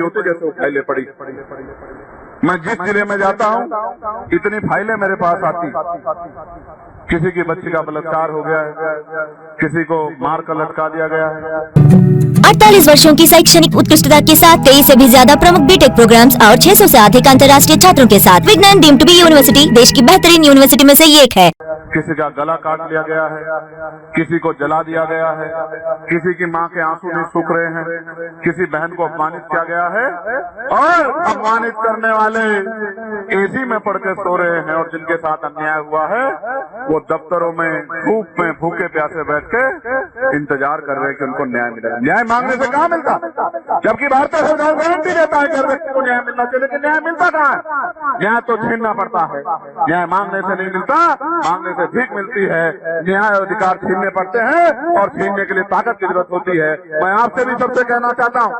होती जैसे वो फाइलें पड़ी। मैं जिस जिले में जाता हूँ इतनी फाइलें मेरे पास आती। किसी की बच्ची का बलात्कार हो गया है, किसी को मार कर लटका दिया गया है। 48 वर्षों की शैक्षणिक उत्कृष्टता के साथ 23 से भी ज्यादा प्रमुख बीटेक प्रोग्राम्स और 600 से अधिक अंतर्राष्ट्रीय छात्रों के साथ विज्ञान डीम्ड टू बी यूनिवर्सिटी देश की बेहतरीन यूनिवर्सिटी में से एक है। किसी का गला काट लिया गया है, किसी को जला दिया गया है, किसी की माँ के आंसू नहीं सूख रहे हैं, किसी बहन को अपमानित किया गया है और अपमानित करने वाले एसी में पड़ के सो रहे हैं और जिनके साथ अन्याय हुआ है वो दफ्तरों में धूप में भूखे प्यासे बैठ के इंतजार कर रहे हैं कि उनको न्याय मिलेगा। न्याय मांगने से कहाँ मिलता, जबकि भारतीय संविधान गारंटी देता है कि हर व्यक्ति को न्याय मिलना चाहिए, लेकिन न्याय मिलता कहाँ है? न्याय तो छीनना पड़ता है। न्याय मांगने से नहीं मिलता, मांगने से भीख मिलती है। न्याय अधिकार छीनने पड़ते हैं और छीनने के लिए ताकत की जरूरत होती है। मैं आपसे भी सबसे कहना चाहता हूँ,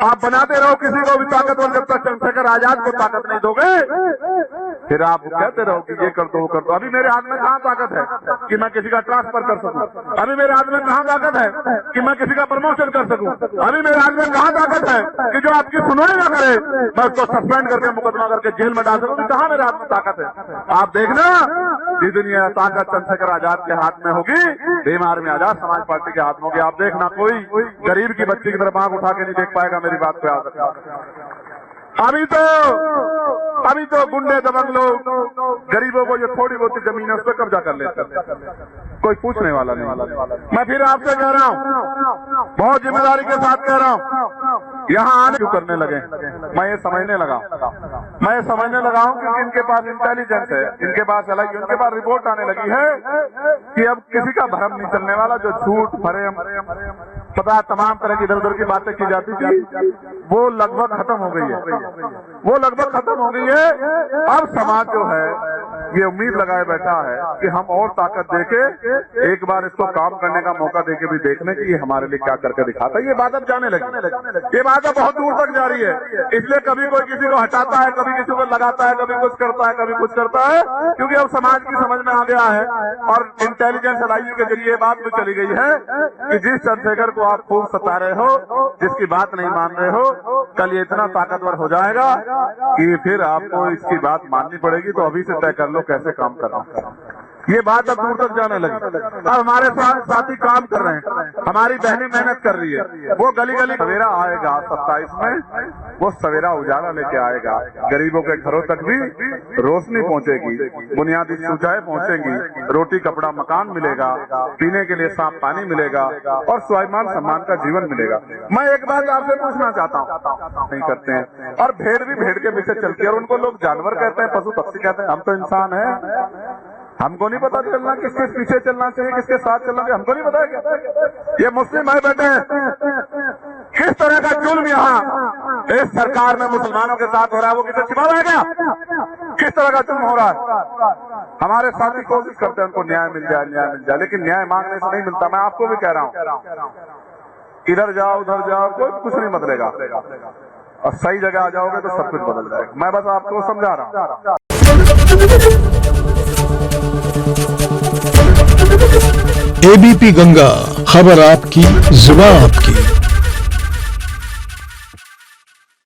आप बनाते रहो किसी को भी ताकतवर, जब तक चंद्रशेखर आजाद को ताकत नहीं दोगे फिर आप कहते रहो कि ये कर दो वो कर दो। अभी मेरे हाथ में कहाँ ताकत है कि मैं किसी का ट्रांसफर कर सकूं? अभी मेरे हाथ में कहाँ ताकत है कि मैं किसी का प्रमोशन कर सकूं? अभी मेरे हाथ में कहाँ ताकत है कि जो आपकी सुनवाई ना करे मैं उसको सस्पेंड करके मुकदमा करके जेल में डाल सकूं? कहाँ मेरे हाथ में ताकत है? आप देखना जितनी ताकत चंद्रशेखर आजाद के हाथ में होगी, भीम आर्मी आजाद समाज पार्टी के हाथ में होगी। आप देखना कोई गरीब की बच्ची की तरफ आंख उठा के नहीं देख पाएगा। मेरी बात को याद रखना। अभी तो गुंडे दबंग लोग गरीबों को जो थोड़ी बहुत जमीन है उस पर कब्जा कर लेते हैं, कोई पूछने वाला नहीं। मैं फिर आपसे कह रहा हूँ, बहुत जिम्मेदारी के साथ कह रहा हूँ, यहाँ आने क्यों करने लगे? मैं ये समझने लगा हूँ क्योंकि इनके पास इंटेलिजेंस है, इनके पास अलग, इनके पास रिपोर्ट आने लगी है कि अब किसी का भरम नहीं चलने वाला। जो झूठ फरेब पता तमाम तरह की इधर उधर की बातें की जाती थी वो लगभग खत्म हो गई है, वो लगभग खत्म हो गई है। अब समाज जो है ये उम्मीद लगाए बैठा है कि हम और ताकत देके एक बार इसको काम करने का मौका देके भी देख लें कि ये हमारे लिए क्या करके दिखाता है। ये बात अब जाने लगी, ये बात अब बहुत दूर तक जा रही है। इसलिए कभी कोई किसी को हटाता है, कभी किसी को लगाता है, कभी कुछ करता है, कभी कुछ करता है, क्योंकि अब समाज की समझ में आ गया है और इंटेलिजेंस एलायू के जरिए ये बात भी चली गई है कि जिस चंद्रशेखर को आप खूब सता रहे हो, जिसकी बात नहीं मान रहे हो, कल ये इतना ताकतवर हो जाएगा कि फिर आपको इसकी बात माननी पड़ेगी। तो अभी से तय कर लो कैसे काम करना। ये बात अब दूर तक जाने लगी। अब हमारे साथ साथी काम कर रहे हैं, हमारी बहनें मेहनत कर रही है। वो गली गली सवेरा आएगा 27 में, वो सवेरा उजाला लेके आएगा। गरीबों के घरों तक भी रोशनी पहुंचेगी, बुनियादी सुविधाएं पहुंचेगी, रोटी कपड़ा मकान मिलेगा, पीने के लिए साफ पानी मिलेगा और स्वाभिमान सम्मान का जीवन मिलेगा। मैं एक बात आपसे पूछना चाहता हूँ, नहीं करते हैं और भेड़ भी भेड़ के पीछे चलती है और उनको लोग जानवर कहते हैं, पशु पक्षी कहते हैं। हम तो इंसान है, हमको नहीं पता चलना किसके पीछे चलना चाहिए, किसके साथ चलना चाहिए, हमको नहीं पता क्या? ये मुस्लिम भाई बैठे हैं, किस तरह का जुल्म यहाँ इस सरकार में मुसलमानों के साथ हो रहा है वो किसे छिपा है क्या? किस तरह का जुल्म हो रहा है? हमारे साथी कोशिश करते हैं उनको न्याय मिल जाए, लेकिन न्याय मांगने से नहीं मिलता। मैं आपको भी कह रहा हूँ, इधर जाओ उधर जाओ, कोई कुछ नहीं बदलेगा और सही जगह आ जाओगे तो सब कुछ बदल जाएगा। मैं बस आपको समझा रहा हूँ। एबीपी गंगा, खबर आपकी, जुबान आपकी।